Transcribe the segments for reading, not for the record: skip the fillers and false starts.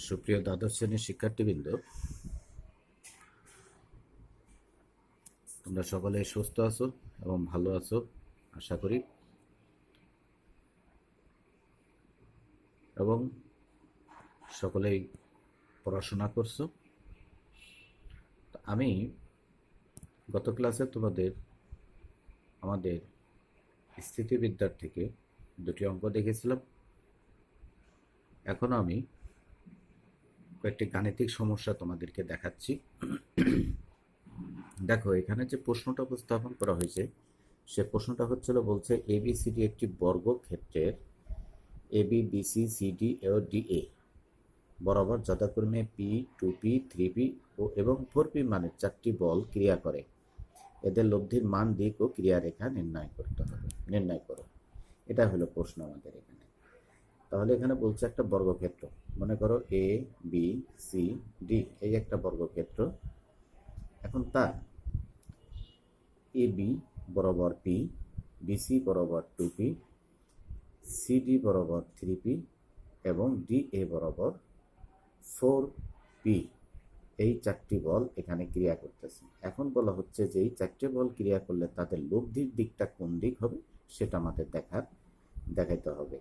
সুপ্রিয় দ্বাদশ শ্রেণীর শিক্ষার্থীবৃন্দ, তোমরা সকলে সুস্থ আছো এবং ভালো আছো আশা করি, এবং সকলেই পড়াশোনা করছো। আমি গত ক্লাসে তোমাদের আমাদের স্থিতিবিদ্যার থেকে দুটি অঙ্ক দেখেছিলাম। এখন আমি কয়েকটি গাণিতিক সমস্যা তোমাদেরকে দেখাচ্ছি। দেখো, এখানে যে প্রশ্নটা উপস্থাপন করা হয়েছে সে প্রশ্নটা বলছে এবিসিডি একটি বর্গক্ষেত্রের এবি বিসি সিডি ও ডিএ বরাবর যথাক্রমে পি, 2p, 3p এবং 4p মানের 4টি বল ক্রিয়া করে। এদের লব্ধির মান, দিক ও ক্রিয়ারেখা নির্ণয় করো। এটা হলো প্রশ্ন আমাদের এখানে। তাহলে এখানে বলছে একটা বর্গক্ষেত্র, মনে করো এ বি সি ডি, এই একটা বর্গক্ষেত্র। এখন তার এ বি বরাবর পি, বিসি বরাবর 2p, সিডি বরাবর 3p এবং ডিএ বরাবর 4p, এই 4টি বল এখানে ক্রিয়া করতেছে। এখন বলা হচ্ছে যে এই 4টে বল ক্রিয়া করলে তাদের লব্ধির দিকটা কোন দিক হবে সেটা আমাদের দেখাইতে হবে।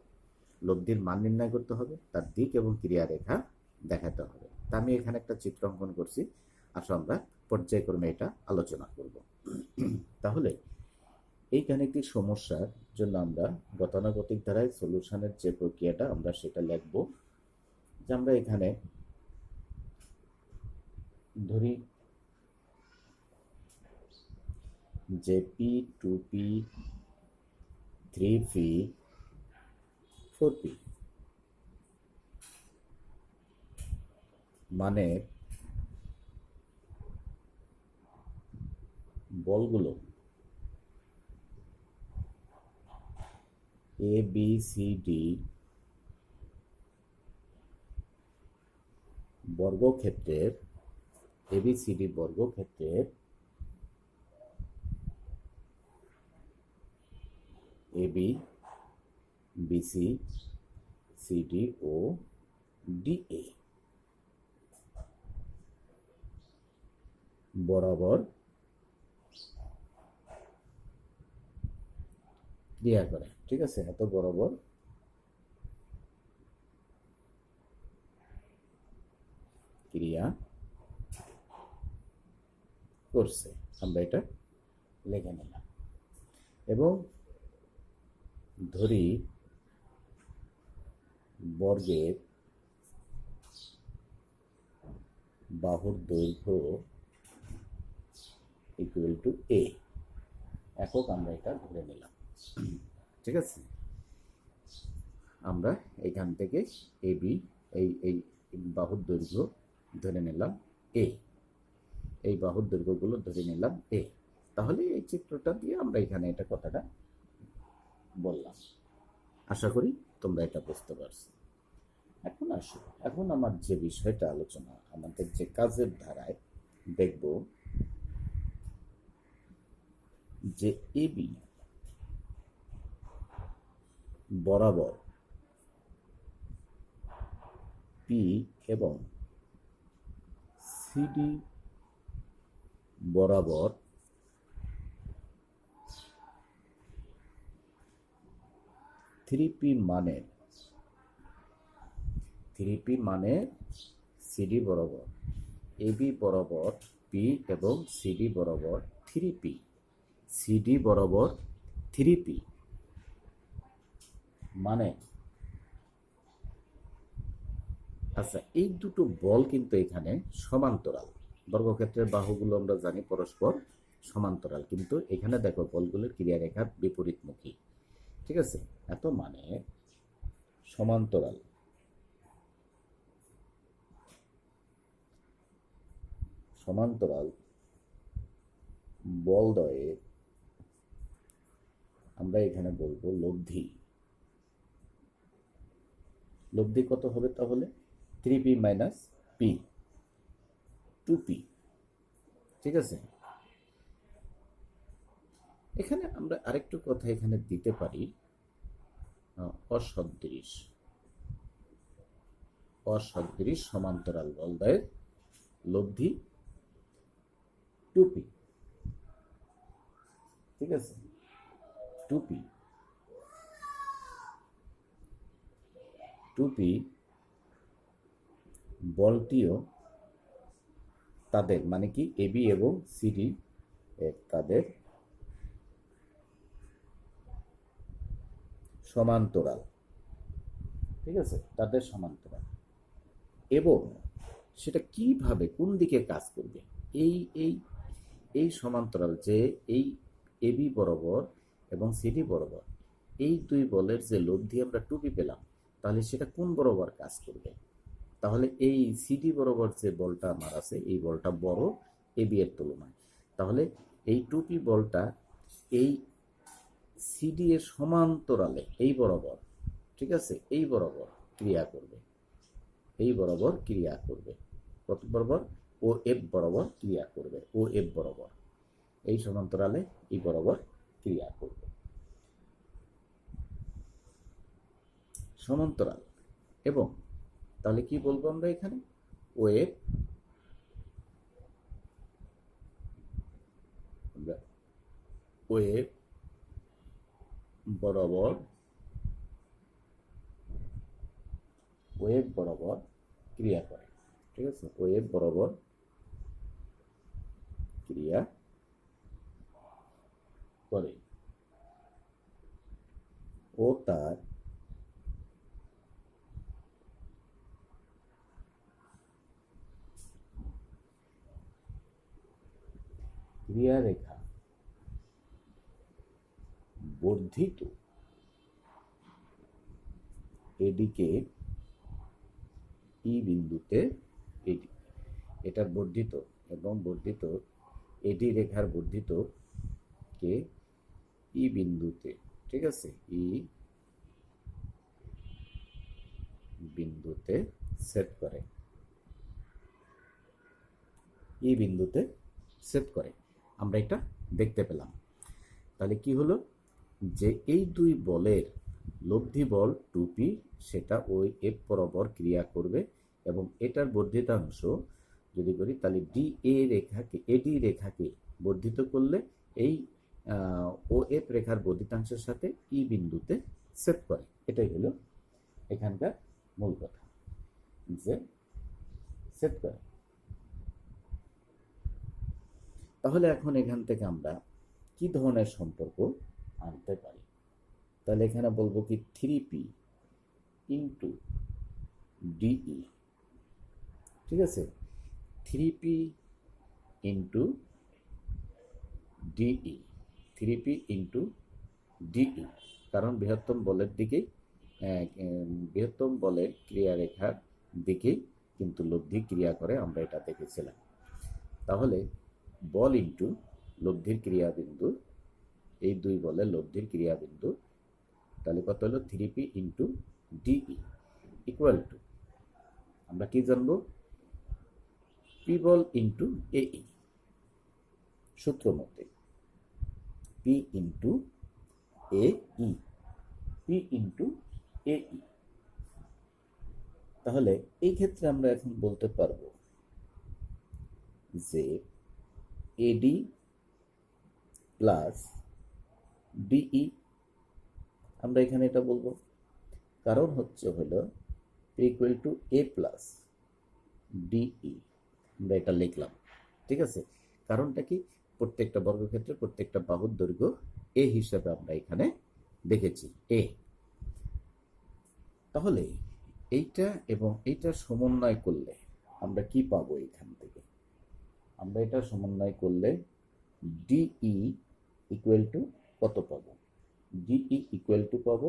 লব্ধির মান নির্ণয় করতে হবে, তার দিক এবং ক্রিয়ারেখা দেখাতে হবে। তা আমি এখানে একটা চিত্র অঙ্কন করছি, আসলে আমরা পর্যায়ক্রমে এটা আলোচনা করব। তাহলে এই গাণিতিক সমস্যার জন্য আমরা গতানুগতিক ধারায় সলিউশনের যে প্রক্রিয়াটা আমরা সেটা লিখব। যে আমরা এখানে ধরি যে পি, 2p, 3p, 4p মানে বলগুলো এ বি সি ডি বর্গক্ষেত্রের এবিসিডি বর্গক্ষেত্রের এবি, বিসি, সিডি ও ডিএ বরাবর ক্রিয়া করে। ঠিক আছে, এত বরাবর ক্রিয়া করছে, আমরা এটা লিখে নিলাম। এবং ধরি বর্গের বাহুর দৈর্ঘ্য ইকুয়াল টু এ, একক আমরা এটা ধরে নিলাম। ঠিক আছে, আমরা এখান থেকে এ বি এই বাহুর দৈর্ঘ্য ধরে নিলাম এ, এই বাহুর দৈর্ঘ্যগুলো ধরে নিলাম এ। তাহলে এই চিত্রটা দিয়ে আমরা এখানে এটা কথাটা বললাম। আশা করি তোমরা এটা বুঝতে পারছো। এখন আসো, এখন আমার যে বিষয়টা আলোচনা, আমাদের যে কাজের ধারায় দেখব যে এবি বরাবর পি এবং সিডি বরাবর 3p মানের সিডি বরাবর, এবি বরাবর পি এবং সিডি বরাবর 3p, সিডি বরাবর 3p মানে, আচ্ছা, এই দুটো বল কিন্তু এখানে সমান্তরাল। বর্গক্ষেত্রের বাহুগুলো আমরা জানি পরস্পর সমান্তরাল, কিন্তু এখানে দেখো বলগুলোর ক্রিয়ারেখা বিপরীতমুখী। ঠিক আছে, এত মানে সমান্তরাল বলদ্বয়ের আমরা এখানে বলবো লব্ধি কত হবে তাহলে? 3p minus P, 2p। ঠিক আছে, এখানে আমরা আরেকটু কথা এখানে দিতে পারি, অসদৃশ সমান্তরাল বলয়ের লব্ধি 2p। ঠিক আছে, 2p 2p বলটিও তাদের মানে কি এবি এবং সিডি তাদের সমান্তরাল। ঠিক আছে, তাদের সমান্তরাল এবং সেটা কিভাবে কোন দিকে কাজ করবে, এই এই এই সমান্তরাল যে এই এবি বরাবর এবং সিডি বরাবর এই দুই বলের যে লব্ধি আমরা 2p পেলাম, তাহলে সেটা কোন বরাবর কাজ করবে? তাহলে এই সিডি বরাবর যে বলটা আমার আছে এই বলটা বড় এবি এর তুলনায়, তাহলে এই 2p বলটা এই সিডি এর সমান্তরালে এই বরাবর, ঠিক আছে, এই বরাবর ক্রিয়া করবে, এই বরাবর ক্রিয়া করবে। কত বরাবর? ও এফ বরাবর ক্রিয়া করবে, ও এফ বরাবর এই সমান্তরালে এই বরাবর ক্রিয়া করবে। সমান্তরাল এবং তাহলে কি বলবো আমরা এখানে? ওয়েভ ওয়েভ বরাবর ওয়েভ বরাবর ক্রিয়া করে। ঠিক আছে, ওয়েভ বরাবর ক্রিয়া করে ও তার ক্রিয়া রেখা বর্ধিত এদিকে ই বিন্দুতে এডি, এটার বর্ধিত এবং বর্ধিত এডি রেখার বর্ধিত কে ই বিন্দুতে, ঠিক আছে, ই বিন্দুতে সেট করে, ই বিন্দুতে সেট করে। আমরা এটা দেখতে পেলাম। তাহলে কি হলো যে এই দুই বলের লব্ধি বল 2p সেটা ওই এফ বরাবর ক্রিয়া করবে এবং এটার বর্ধিতাংশ যদি করি তাহলে এডি রেখাকে বর্ধিত করলে এই ও এফ রেখার বর্ধিতাংশের সাথে ই বিন্দুতে সেট করে। এটাই হলো এখানকার মূল কথা, যে সেট করে। তাহলে এখন এখান থেকে আমরা কি ধরনের সম্পর্ক আনতে পারি? তাহলে এখানে বলবো কি 3p ইন্টু ডিই, ঠিক আছে, 3p into DE, 3p into DE, কারণ বৃহত্তম বলের দিকেই বৃহত্তম বলের ক্রিয়ারেখার দিকেই কিন্তু লব্ধি ক্রিয়া করে, আমরা এটা দেখেছিলাম। তাহলে বল ইন্টু লব্ধির ক্রিয়াবিন্দু, এই দুই বলের লব্ধির ক্রিয়াবিন্দু, তাহলে কত হলো 3p into DE equal to আমরা কি জানবো? পি বল ইন্টু এই, সূত্র মতে পি ইন্টু এই, পি ইন্টু এই। তাহলে এই ক্ষেত্রে আমরা এখন বলতে পারবো যে এডি প্লাস ডিই, আমরা এখানে এটা বলবো কারণ হচ্ছে হলো equal to A plus DE, আমরা এটা লিখলাম। ঠিক আছে, কারণটা কি? প্রত্যেকটা বর্গক্ষেত্রে প্রত্যেকটা বাহুর দৈর্ঘ্য এ হিসাবে আমরা এখানে দেখেছি এ। তাহলে এইটা এবং এইটা সমন্বয় করলে আমরা কি পাবো? এখান থেকে আমরা এটা সমন্বয় করলে ডিই ইকুয়াল টু কত পাবো? ডিই ইকুয়াল টু পাবো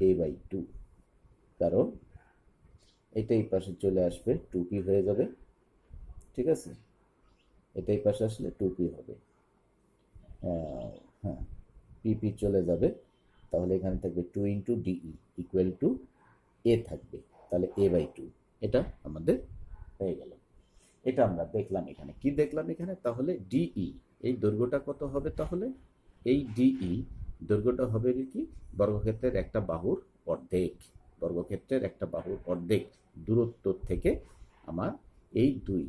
a/2, কারণ এটা এই পাশে চলে আসবে 2p হয়ে যাবে। ঠিক আছে, এটা এই পাশে আসলে 2p হবে, হ্যাঁ, পিপি চলে যাবে, তাহলে এখানে থাকবে 2 ইন্টু ডিই ইকুয়াল টু এ থাকবে, তাহলে a/2 এটা আমাদের হয়ে গেল। এটা আমরা দেখলাম এখানে। কি দেখলাম এখানে? তাহলে ডিই এই দৈর্ঘ্যটা কত হবে? তাহলে এই ডিই দৈর্ঘ্যটা হবে কি? বর্গক্ষেত্রের একটা বাহুর অর্ধেক, বর্গক্ষেত্রের একটা বাহুর অর্ধেক দূরত্ব থেকে আমার এই দুই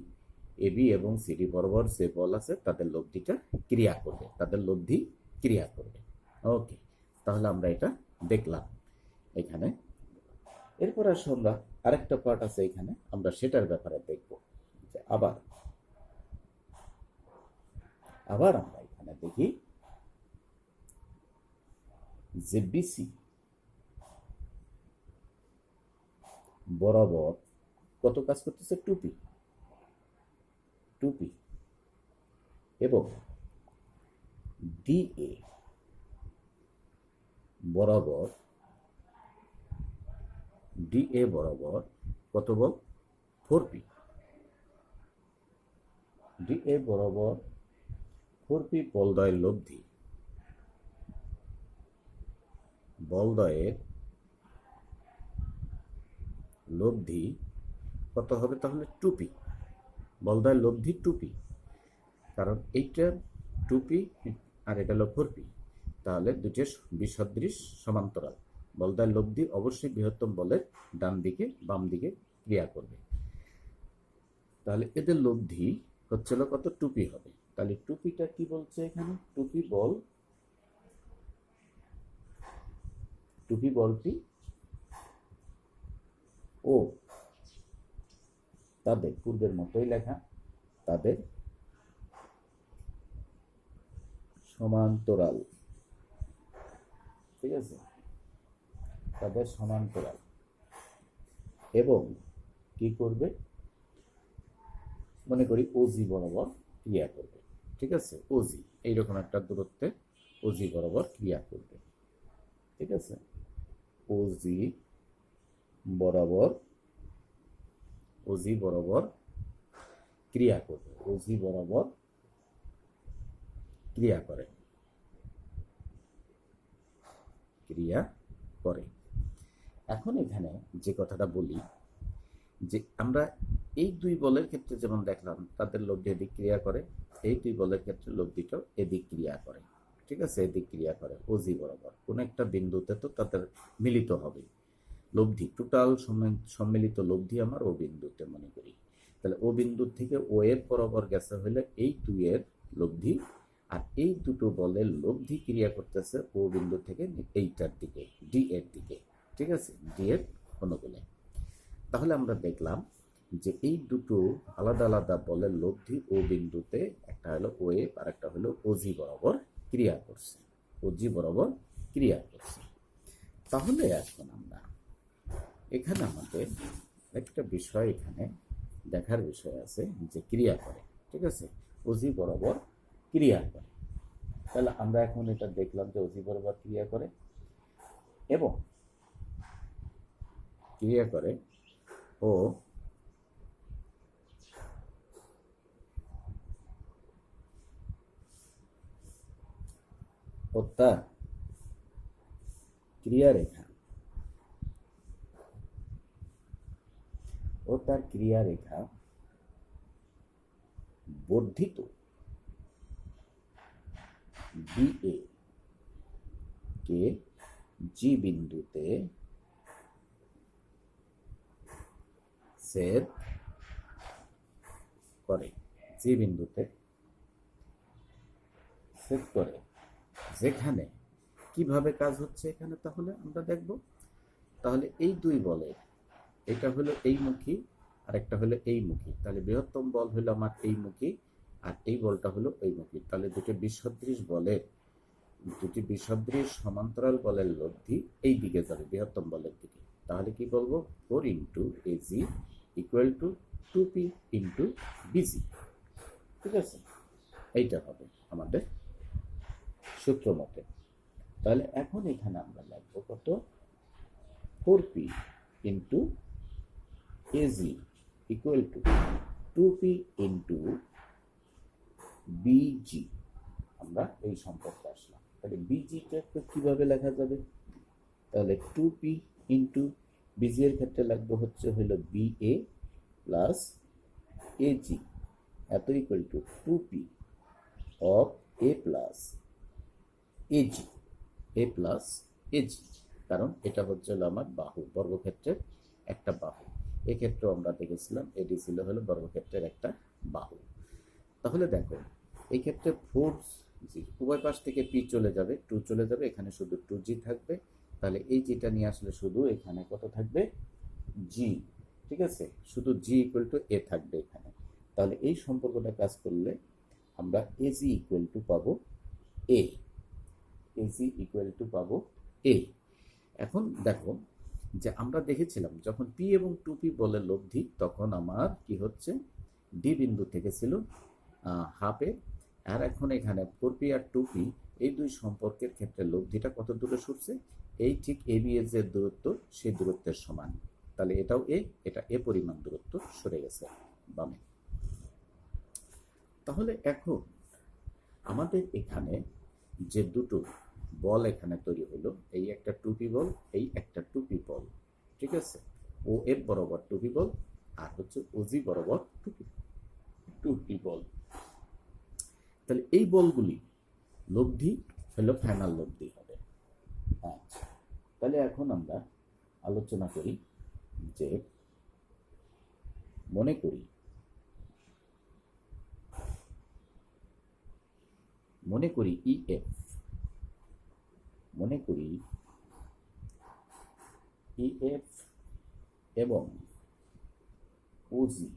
এবি এবং সিডি বরাবর যে বল আছে তাদের লব্ধিটা ক্রিয়া করবে, তাদের লব্ধি ক্রিয়া করবে। ওকে, তাহলে আমরা এটা দেখলাম এখানে। এরপর আসলে আমরা আরেকটা পার্ট আছে এখানে, আমরা সেটার ব্যাপারে দেখব। আবার আমরা এখানে দেখি যে বিসি বরাবর কত কাজ করতেছে, টুপি এবং ডিএ বরাবর কত বল, 4p। ডিএ বরাবর 4p বলদয়ের লব্ধি কত হবে তাহলে, 2p। বলদয়ের লব্ধি 2p, কারণ এইটা 2p আর এটা হলো 4p, তাহলে দুটো বিসদৃশ সমান্তরাল। বলদয়ের লব্ধি অবশ্যই বৃহত্তম বলের ডান দিকে বাম দিকে ক্রিয়া করবে, তাহলে এদের লব্ধি হচ্ছিল কত, 2p হবে। তাহলে 2pটা কি বলছে এখানে, 2p বলটি ও তাদের পূর্বের মতোই লেখা, তাদের সমান্তরাল, ঠিক আছে, তাদের সমান্তরাল এবং কি করবে, মনে করি ওজি বরাবর ক্রিয়া করবে, ঠিক আছে, ওজি এইরকম একটা দূরত্বে ওজি বরাবর ক্রিয়া করবে, ঠিক আছে, ওজি বরাবর ক্রিয়া করবে, ওজি বরাবর ক্রিয়া করে। এখন এখানে যে কথাটা বলি, যে আমরা এই দুই বলের ক্ষেত্রে যেমন দেখলাম তাদের লব্ধি এদিক ক্রিয়া করে, এই দুই বলের ক্ষেত্রে লব্ধিটাও এদিক ক্রিয়া করে, ঠিক আছে, এদিক ক্রিয়া করে ওজি বরাবর। কোন একটা বিন্দুতে তো তাদের মিলিত হবে লব্ধি, টোটাল সম্মিলিত লব্ধি আমার ও বিন্দুতে মনে করি। তাহলে ও বিন্দু থেকে ও এর বরাবর গেছে হলে এই দুইয়ের লব্ধি, আর এই দুটো বলের লব্ধি ক্রিয়া করতেছে ও বিন্দু থেকে এইটার দিকে, ডি এর দিকে, ঠিক আছে, ডি এর অনুকূলে। তাহলে আমরা দেখলাম যে এই দুটো আলাদা আলাদা বলের লব্ধি ও বিন্দুতে, একটা হলো ও এ আর একটা হলো ওজি বরাবর ক্রিয়া করছে, তাহলে এখন আমরা এখানে আমাদের একটা বিষয় এখানে দেখার বিষয় আছে, যে ক্রিয়া করে, ঠিক আছে, ওজি বরাবর ক্রিয়া করে। তাহলে আমরা এখন এটা দেখলাম যে ওজি বরাবর ক্রিয়া করে এবং ক্রিয়া করে ও তার ক্রিয়ারেখা বর্ধিত বিএ কে জি বিন্দুতে ছেদ করে, যেখানে কিভাবে কাজ হচ্ছে এখানে তাহলে আমরা দেখব। তাহলে এই দুই বলের, এটা হলো এই মুখী আর একটা হলো এই মুখী, তাহলে বৃহত্তম বল হলো আমার এই মুখী আর এই বলটা হলো এই মুখী, তাহলে দুটি বিসদৃশ সমান্তরাল বলের লব্ধি এই দিকে যাবে, বৃহত্তম বলের দিকে। তাহলে কি বলবো, 4 into AG equal to 2p into BC, ঠিক আছে, এইটা হবে আমাদের সূত্র মতে। তাহলে এখন এখানে আমরা লিখবো কত, 4p into AG equal to 2p into busy. আমরা এই সম্পর্কে আসলাম। তাহলে বিজিটা কিভাবে লেখা যাবে, তাহলে 2p ইন্টু বিজি এর ক্ষেত্রে লাগবে হচ্ছে হলো বিএ প্লাস এজি এত equal to 2p of A plus AG, কারণ এটা হচ্ছে হলো আমার বাহু, বর্গক্ষেত্রের একটা বাহু। এক্ষেত্রেও আমরা দেখেছিলাম এডি ছিল হলো বর্গক্ষেত্রের একটা বাহু। তাহলে দেখো এই ক্ষেত্রে ফোর্স জি, উভয় পাশ থেকে পি চলে যাবে, 2 চলে যাবে, এখানে শুধু 2g থাকবে। তাহলে এই জিটা নিয়ে আসলে শুধু এখানে কত থাকবে, জি। ঠিক আছে, শুধু জি ইকুয়াল টু এ থাকবে এখানে। তাহলে এই সম্পর্কটা কাজ করলে আমরা এজি ইকুয়াল টু পাবো এ, এজি ইকুয়াল টু পাবো এ। এখন দেখো যে আমরা দেখেছিলাম যখন পি এবং 2p বলে লব্ধি, তখন আমার কি হচ্ছে, ডি বিন্দু থেকে ছিল হাফে। আর এখন এখানে 4p আর 2p এই দুই সম্পর্কের ক্ষেত্রে লব্ধিটা কত দূরে সরছে, এই ঠিক এ বি এর যে দূরত্ব সেই দূরত্বের সমান। তাহলে এটাও এ, এটা এ পরিমাণ দূরত্ব সরে গেছে বামে। তাহলে এখন আমাদের এখানে যে দুটো বল এখানে তৈরি হলো, এই একটা 2p বল, এই একটা 2p বল। ঠিক আছে, ও এফ বরাবর 2p বল, আর হচ্ছে ওজি বরাবর 2p বল। তাহলে এই বলগুলি লব্ধি হলো ফাইনাল লব্ধি হবে। আচ্ছা, তাহলে এখন আমরা আলোচনা করি যে মনে করি ইএফ, মনে করি ইএফ এবং ওজি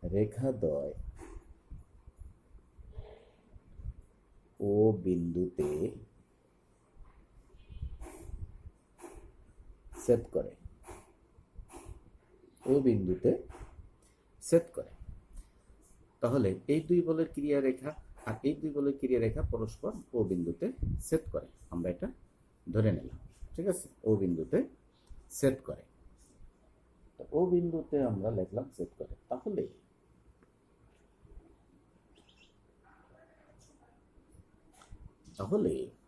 রেখাদ্বয় ও বিন্দুতে ছেদ করে, ও বিন্দুতে ছেদ করে। তাহলে এই দুই বলের ক্রিয়া রেখা আর এই দুই বলের ক্রিয়া রেখা পরস্পর ও বিন্দুতে ছেদ করে, আমরা এটা ধরে নিলাম। ঠিক আছে, ও বিন্দুতে ছেদ করে, ও বিন্দুতে আমরা লিখলাম ছেদ করে। তাহলে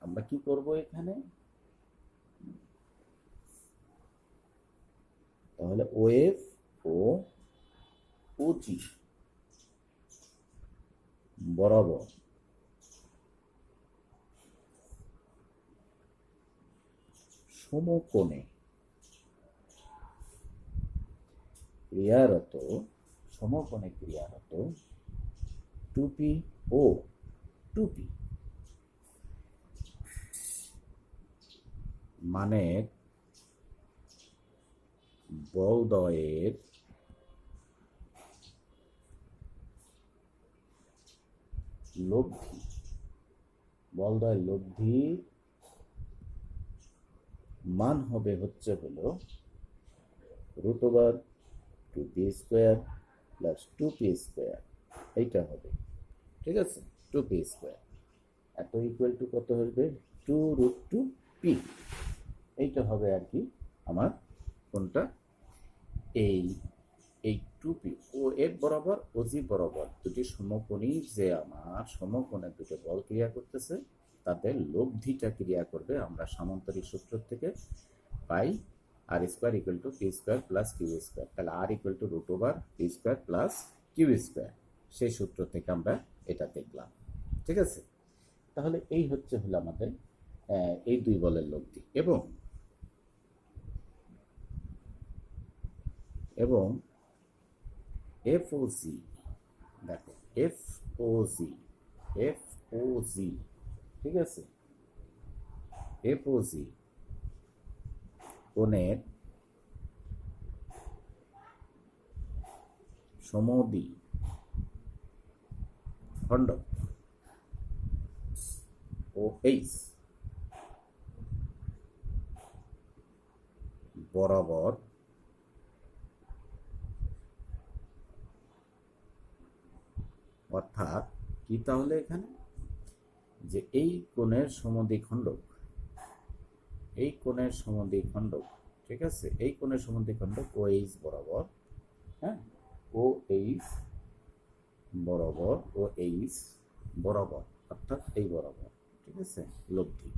আমরা কি করব এখানে, তাহলে ওএফ ও ওজি বরাবর সমকোণে ক্রিয়ারত, সমকোণে ক্রিয়ারত 2p ও 2p মানে বলদ্বয়ের লব্ধি, বলদ্বয়ের লব্ধির মান হবে হচ্ছে হলো √2p square plus 2p square, এইটা হবে। ঠিক আছে, 2p স্কোয়ার এত ইকুয়াল টু কত হবে, 2√2p। এইটা হবে আর কি আমার কোনটা, এই 2p ও এফ বরাবর ওজি বরাবর দুটি সমকোণী, যে আমার সমকোণে দুটো বল ক্রিয়া করতেছে তাদের লব্ধিটা ক্রিয়া করবে। আমরা সামান্তরিক সূত্র থেকে পাই R square equal to P square plus Q square. তাহলে R equal to √P square plus Q square, সেই সূত্র থেকে আমরা এটা দেখলাম। ঠিক আছে, তাহলে এই হচ্ছে হলো আমাদের এই দুই বলের লব্ধি। এবং এফওজি, দেখো এফওজি, ঠিক আছে, এফওজি কোণের সমদ্বি খণ্ডক ও এইচ বরাবর অর্থাৎ কি, তাহলে এখানে যে এই কোণের সমদ্বিখণ্ডক, এই কোণের সমদ্বিখণ্ডক, ঠিক আছে, এই কোণের সমদ্বিখণ্ডক ও এইচ বরাবর, হ্যাঁ, ও এইচ বরাবর অর্থাৎ এই বরাবর। ঠিক আছে, লব্ধি।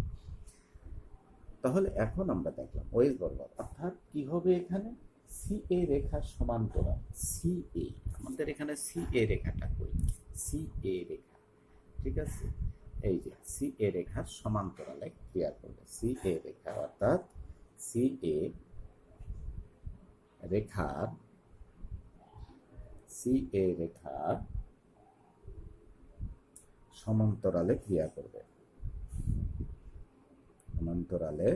তাহলে এখন আমরা দেখলাম ওএইচ বরাবর অর্থাৎ কি হবে, এখানে সিএ রেখার সমান্তরাল, সিএ আমাদের এখানে সিএ রেখাটা কই, সিএ রেখা। ঠিক আছে, এই যে সি এ রেখার সমান্তরালে ক্রিয়া করবে। সি এ রেখা অর্থাৎ সি এ রেখার সমান্তরালে ক্রিয়া করবে। সমান্তরালে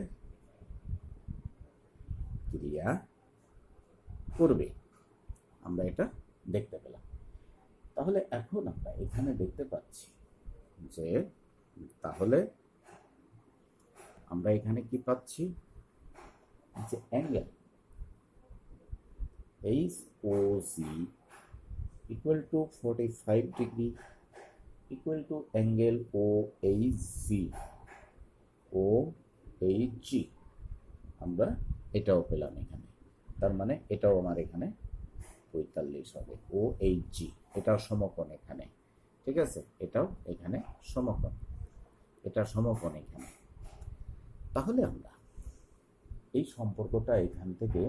ক্রিয়া করবে, আমরা এটা দেখতে পেলাম। তাহলে এখন আমরা এখানে দেখতে পাচ্ছি যে তাহলে আমরা এখানে কি পাচ্ছি যে angle HOC equal to 45 degree equal to angle OHG আমরা এটাও পেলাম এখানে। তার মানে এটাও আমার এখানে 45 হবে। OHG এটাও সমকোণ এখানে, ঠিক আছে, এটাও এখানে সমকোণ, এটা সমকোণ এখানে। তাহলে আমরা এই সম্পর্কটা এখান থেকে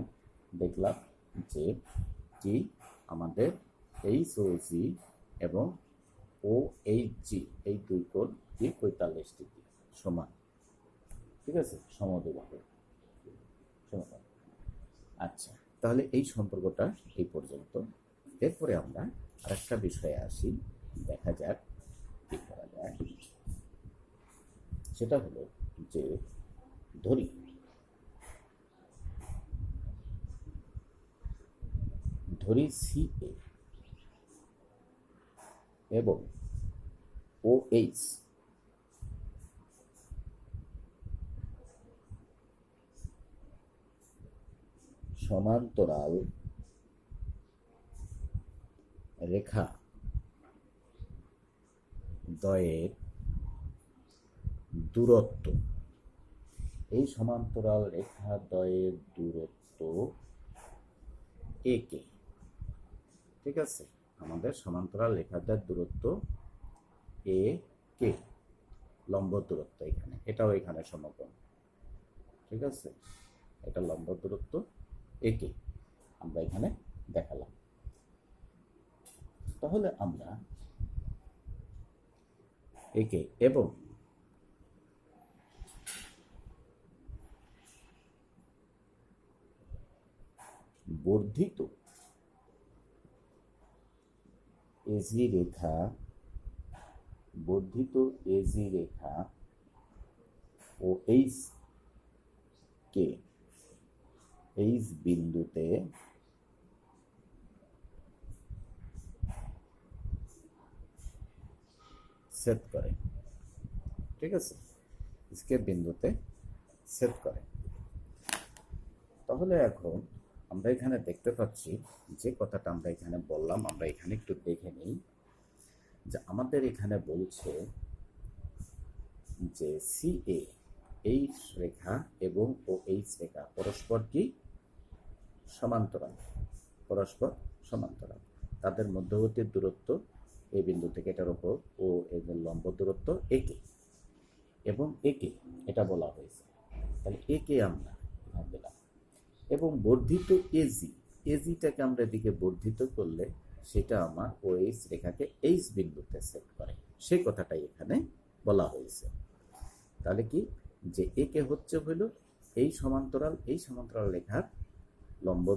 দেখলাম যে কি আমাদের HOC এবং OHG এই দুই কোণ কি 45 ডিগ্রি সমান, ঠিক আছে, সমদ্বিবাহু সমকোণ। আচ্ছা, তাহলে এই সম্পর্কটা এই পর্যন্ত। এরপরে আমরা আরেকটা বিষয়ে আসি, দেখা যাক কি করা যায়। সেটা হলো যে ধরি সিএ এবং OH সমান্তরাল রেখা দ্বয়ের দূরত্ব। এই সমান্তরাল রেখা দ্বয়ের দূরত্ব একে, ঠিক আছে, আমাদের সমান্তরাল রেখাদ্বয়ের দূরত্ব এ কে, লম্ব দূরত্ব এখানে, এটাও এখানে সমকোণ, ঠিক আছে, এটা লম্ব দূরত্ব একে আমরা এখানে দেখালাম। তাহলে আমরা একে এবং বর্ধিত এজি রেখা ও এইচ কে এইচ বিন্দুতে ছেদ করে, ঠিক আছে, স্কেপ বিন্দুতে ছেদ করে। তাহলে এখন আমরা এখানে দেখতে পাচ্ছি যে কথাটা আমরা এখানে বললাম, আমরা এখানে একটু দেখে নিই যে আমাদের এখানে বলছে যে সিএ এইচ রেখা এবং OH রেখা পরস্পর কি সমান্তরাল, তাদের মধ্যবর্তী দূরত্ব এই বিন্দু থেকে এটার উপর ও এদের লম্ব দূরত্ব একে, এবং একে এটা বলা হয়েছে। তাহলে একে আমরা এখানে দিলাম, এবং বর্ধিত এজিটাকে আমরা এদিকে বর্ধিত করলে সেটা আমার OH রেখাকে এইচ বিন্দুতে সেট করে, সেই কথাটাই এখানে বলা হয়েছে। তাহলে কি যে একে হচ্ছে হইল এই সমান্তরাল রেখার লম্ব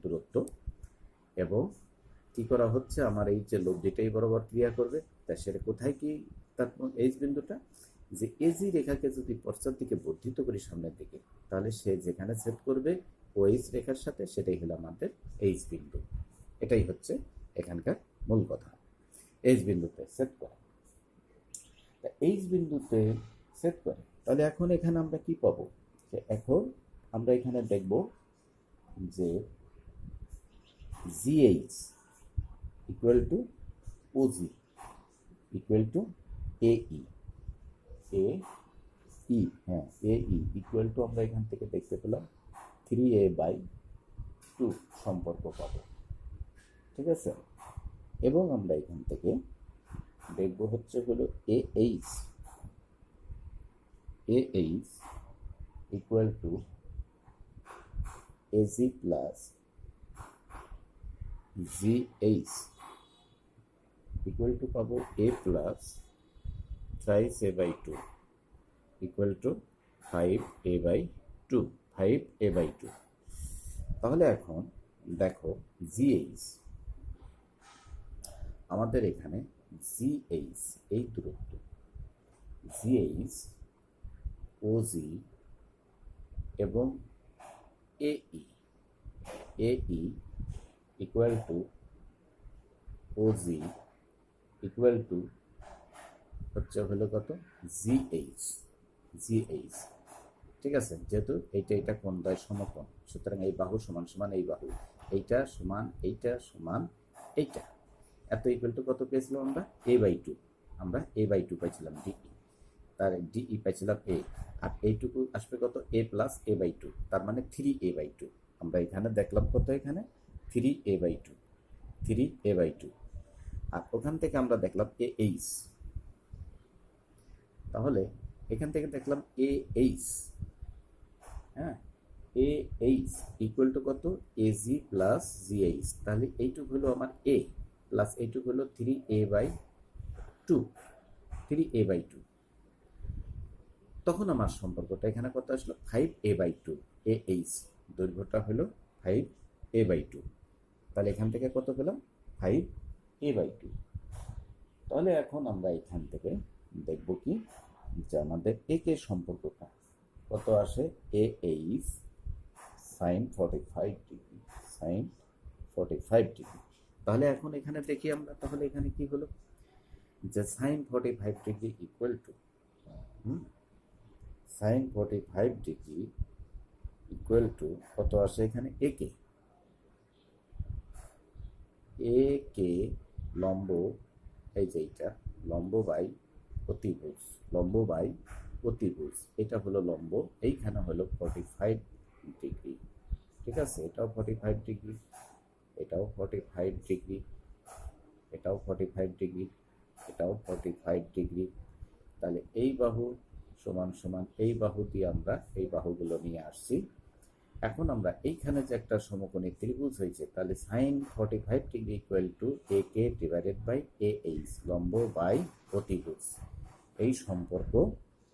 দূরত্ব এবং কি করা হচ্ছে আমার এই যে লব্ধিটাই বরাবর ক্রিয়া করবে, তা সেটা কোথায় কি তার এইচ বিন্দুটা, যে এজি রেখাকে যদি পশ্চাৎ দিকে বর্ধিত করি সামনের দিকে, তাহলে সে যেখানে সেট করবে OH রেখার সাথে সেটাই হলো আমাদের এইচ বিন্দু। এটাই হচ্ছে এখানকার মূল কথা, এইচ বিন্দুতে সেট করা। এইচ বিন্দুতে সেট করে, তাহলে এখন এখানে আমরা কি পাবো, যে এখন আমরা এখানে দেখব যে GH equal two OG equal to AE, হ্যাঁ AE ইকুয়াল টু আমরা এখান থেকে দেখতে পেলাম 3A/2 সম্পর্ক পাবো, ঠিক আছে। এবং আমরা এখান থেকে দেখব হচ্ছে হলো AH equal to AG plus GH equal to পাবো A plus thrice A by two equal to 5a/2, 5a/2। তাহলে এখন দেখো জিএইচ, আমাদের এখানে জিএইচ এই দূরত্ব জিএইচ, ওজি এবং এই equal to OG equal to হচ্ছে হলো কত জিএইচ, ঠিক আছে। যেহেতু এইটা কোণ দ্বয় সমকোণ, সুতরাং এই বাহু সমান সমান এই বাহু, এইটা সমান এইটা সমান এইটা, এত ইকুয়াল টু কত পেয়েছিলাম আমরা a/2, আমরা a/2 পাইছিলাম ডিই, তার ডিই পাইছিলাম এ, আর এইটুকু আসবে কত a প্লাস a/2, তার মানে 3a/2। আমরা এখানে দেখলাম কত, এখানে 3a/2, আর ওখান থেকে আমরা দেখলাম এইচ, তাহলে এখান থেকে দেখলাম এইচ, হ্যাঁ, এইচ ইকুয়াল টু কত এজি প্লাস জিএইচ, তাহলে এইটুকু হলো আমার এ প্লাস এইটুকু হলো 3a/2, তখন আমার সম্পর্কটা এখানে কত আসলো 5a/2, এইচ দৈর্ঘ্যটা হলো 5a/2, তাহলে এখান থেকে কত পেলাম 5a/2। তাহলে এখন আমরা এখান থেকে দেখব কি যে আমাদের একে সম্পর্কটা কত আসে, এইচ সাইন 45 ডিগ্রি। তাহলে এখন এখানে দেখি আমরা, তাহলে এখানে কি হলো যে sine 45 degree equal to sine 45 degree equal to কত আসে এখানে একে লম্ব, এই যে এইটা লম্ব বাই অতিভুজ, এটা হলো লম্ব, এইখানে হলো 45 ডিগ্রি, ঠিক আছে। এটাও 45 ডিগ্রি, এটাও 45 ডিগ্রি, এটাও 45 ডিগ্রি, এটাও 45 ডিগ্রি। তাহলে এই বাহু সমান সমান এই বাহু দিয়ে আমরা এই বাহুগুলো নিয়ে আসছি। এখন আমরা এইখানে যে একটা সমকোণী ত্রিভুজ হয়েছে, তাহলে sine 45 degree equal to A কে ডিভাইডেড বাই এইচ, লম্ব বাই অতিভুজ, এই সম্পর্ক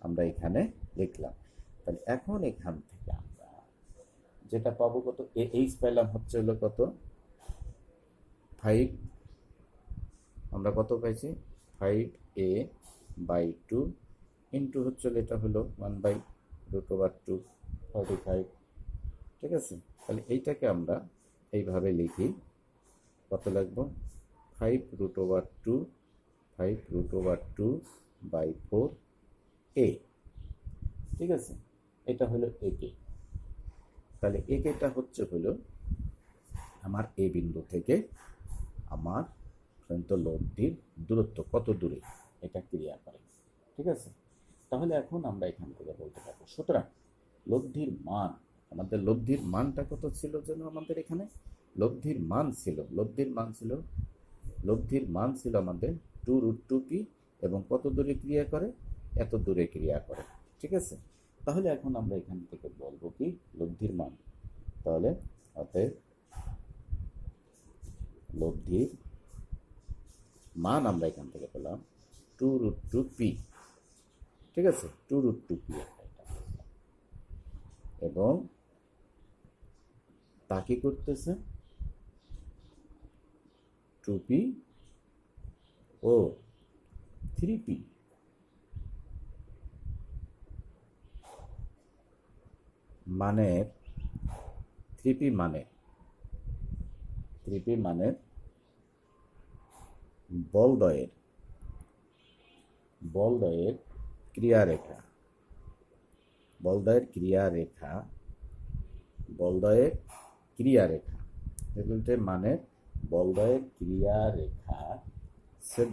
আমরা এখানে লিখলাম। তাহলে এখন এখান থেকে আমরা যেটা পাবো কত, এইচ পেলাম হচ্ছে হলো কত 5, আমরা কত পাইছি 5a/2 ইন্টু হচ্ছে এটা হলো 1/√2 45, ঠিক আছে। তাহলে এইটাকে আমরা এইভাবে লিখি, কত লাগবো 5√2/4a, ঠিক আছে। এটা হলো একে। তাহলে একেটা হচ্ছে হলো আমার এ বিন্দু থেকে আমার লব্ধির দূরত্ব কত দূরে এটা ক্রিয়া করে, ঠিক আছে। তাহলে এখন আমরা এখান থেকে বলতে পারবো, সুতরাং লব্ধির মান, আমাদের লব্ধির মানটা কত ছিল যেন, আমাদের এখানে লব্ধির মান ছিল আমাদের 2√2p, এবং কত দূরে ক্রিয়া করে, এত দূরে ক্রিয়া করে, ঠিক আছে। তাহলে এখন আমরা এখান থেকে বলবো কি লব্ধির মান, তাহলে অতএব লব্ধির মান আমরা এখান থেকে পেলাম 2√2p, ঠিক আছে, 2√2p, এবং তা কি করতেছে 2p ও 3p, মানের 3p মানের বলদয়ের ক্রিয়ারেখা, এগুলোতে মানে বলদয়ের ক্রিয়ারেখার ছেদ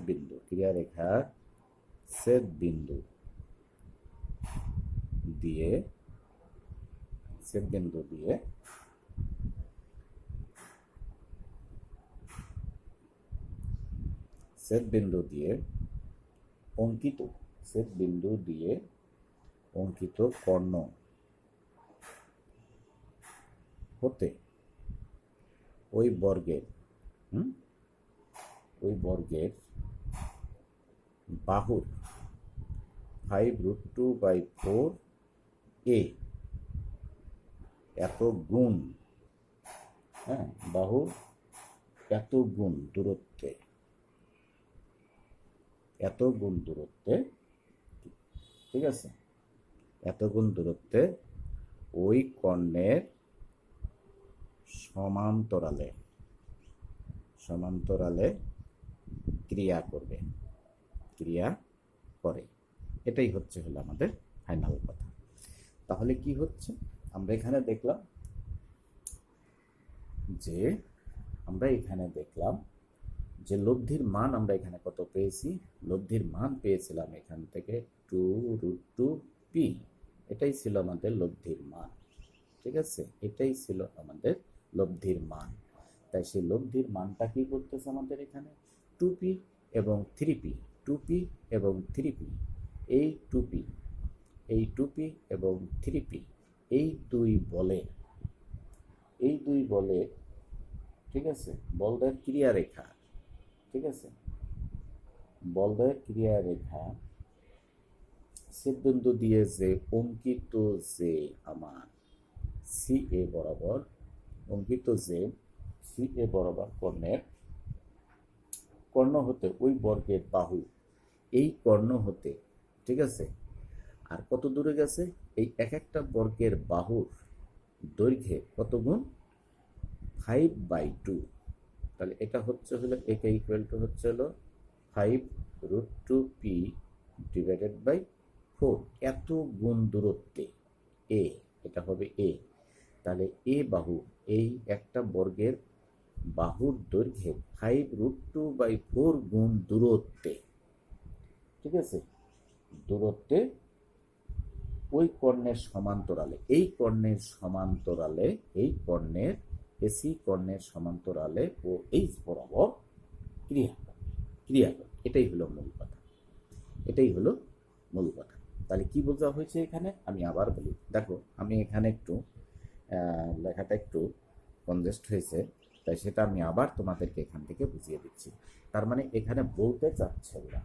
বিন্দু দিয়ে অঙ্কিত কর্ণ হতে ওই বর্গের বাহুর 5√2/4 a এত গুণ, হ্যাঁ, বাহু এত গুণ দূরত্বে, এত গুণ দূরত্বে, ঠিক আছে, এত গুণ দূরত্বে ওই কর্ণের সমান্তরালে সমান্তরালে ক্রিয়া করবে, ক্রিয়া করে। এটাই হচ্ছে হলো আমাদের ফাইনাল কথা। তাহলে কি হচ্ছে, আমরা এখানে দেখলাম যে লব্ধির মান আমরা এখানে কত পেয়েছি, লব্ধির মান পেয়েছিলাম এখান থেকে 2√2p, এটাই ছিল আমাদের লব্ধির মান, ঠিক আছে, এটাই ছিল আমাদের লব্ধির মান। তাই সেই লব্ধির মানটা কি করতেছে আমাদের এখানে 2p এবং 3p, 2p এবং 3p, এই 2p এবং 3p, এই দুই বলের, ঠিক আছে, বলদের ক্রিয়া রেখা, ঠিক আছে, বলদের ক্রিয়া রেখা ছেদবিন্দু দিয়ে যে অঙ্কিত, যে আমার CA বরাবর অঙ্কিত, যে CA বরাবর কর্ণ হতে ওই বর্গের বাহু, এই কর্ণ হতে, ঠিক আছে, আর কত দূরে গেছে, এই এক একটা বর্গের বাহুর দৈর্ঘ্যে কত গুণ, 5/2। তাহলে এটা হচ্ছে হলো এটা ইকুয়াল টু হচ্ছে হলো 5√2p ডিভাইডেড বাই 4, এত গুণ দূরত্বে এ, এটা হবে এ। তাহলে এ বাহু, এই একটা বর্গের বাহুর দৈর্ঘ্যে 5√2/4 গুণ দূরত্বে, ঠিক আছে, দূরত্বে ওই কর্ণের সমান্তরালে, এই কর্ণের সমান্তরালে, এই কর্ণের এসি কর্ণের সমান্তরালে ও এইচ বরাবর ক্রিয়া করে। এটাই হলো মূল কথা, এটাই হলো মূল কথা। তাহলে কি বোঝা হয়েছে এখানে, আমি আবার বলি, দেখো আমি এখানে একটু লেখাটা একটু কনজেস্ট হয়েছে, তাই সেটা আমি আবার তোমাদেরকে এখান থেকে বুঝিয়ে দিচ্ছি। তার মানে এখানে বলতে চাচ্ছে ওরা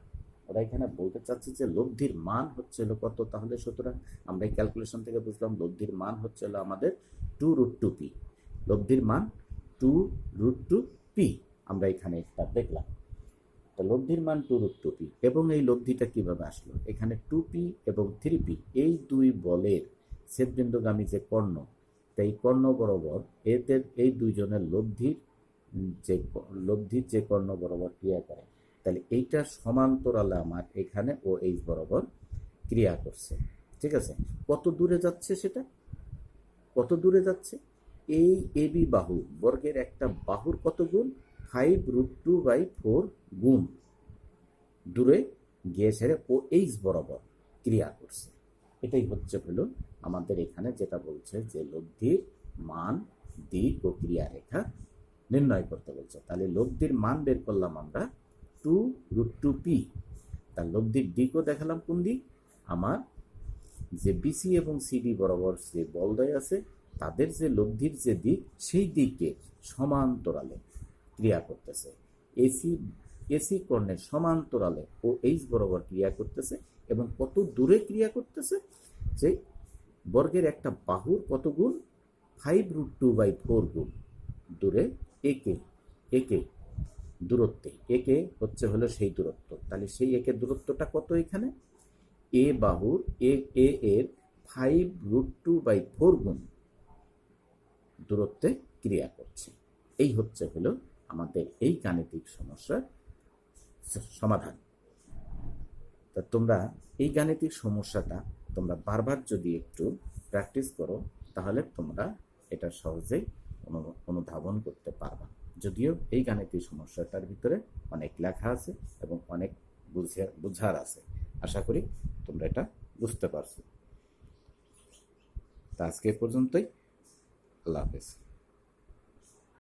এখানে বলতে চাচ্ছে যে লব্ধির মান হচ্ছে হলো কত, তাহলে সুতরাং আমরা এই ক্যালকুলেশন থেকে বুঝলাম লব্ধির মান হচ্ছে হলো আমাদের 2√2p, লব্ধির মান 2√2p, আমরা এখানে এটা দেখলাম। তো লব্ধির মান 2√2p, এবং এই লব্ধিটা কিভাবে আসলো, এখানে 2p এবং 3p এই দুই বলের ছেদবিন্দুগামী যে কর্ণ, তাই কর্ণ বরাবর এদের এই দুইজনের লব্ধির যে কর্ণ বরাবর ক্রিয়া করে, তাহলে এইটার সমান্তরালে আমার এখানে ও এইচ বরাবর ক্রিয়া করছে, ঠিক আছে। কত দূরে যাচ্ছে, সেটা কত দূরে যাচ্ছে, এই এবি বাহু বর্গের একটা বাহুর কত গুণ, 5√2/4 গুণ দূরে গিয়ে ছেড়ে ও এইচ বরাবর ক্রিয়া করছে। এটাই হচ্ছে হলো আমাদের এখানে যেটা বলছে যে লব্ধির মান, দিক ও ক্রিয়া রেখা নির্ণয় করতে বলছে। তাহলে লব্ধির মান বের করলাম আমরা 2√2p, তার লব্ধির দিকও দেখালাম কোন দিক, আমার যে বিসি এবং সিডি বরাবর যে বলদ্বয় আছে তাদের যে লব্ধির যে দিক, সেই দিকে সমান্তরালে ক্রিয়া করতেছে, এসি কর্ণের সমান্তরালে ও এইচ বরাবর ক্রিয়া করতেছে, এবং কত দূরে ক্রিয়া করতেছে, যে বর্গের একটা বাহুর কত গুণ, 5√2/4 গুণ দূরে একে দূরত্বে, একে হচ্ছে হলো সেই দূরত্ব। তাহলে সেই একের দূরত্বটা কত, এখানে এ বাহুর এর 5√2/4 গুণ দূরত্বে ক্রিয়া করছে। এই হচ্ছে হলো আমাদের এই গাণিতিক সমস্যার সমাধান। তা তোমরা এই গাণিতিক সমস্যাটা তোমরা বারবার যদি একটু প্র্যাকটিস করো, তাহলে তোমরা এটা সহজেই অনুধাবন করতে পারবা। যদিও এই গাণিতিক সমস্যাটার ভিতরে অনেক লেখা আছে এবং অনেক বুঝার আছে, আশা করি তোমরা এটা বুঝতে পারছো। তা আজকে পর্যন্তই, আল্লাহ হাফেজ।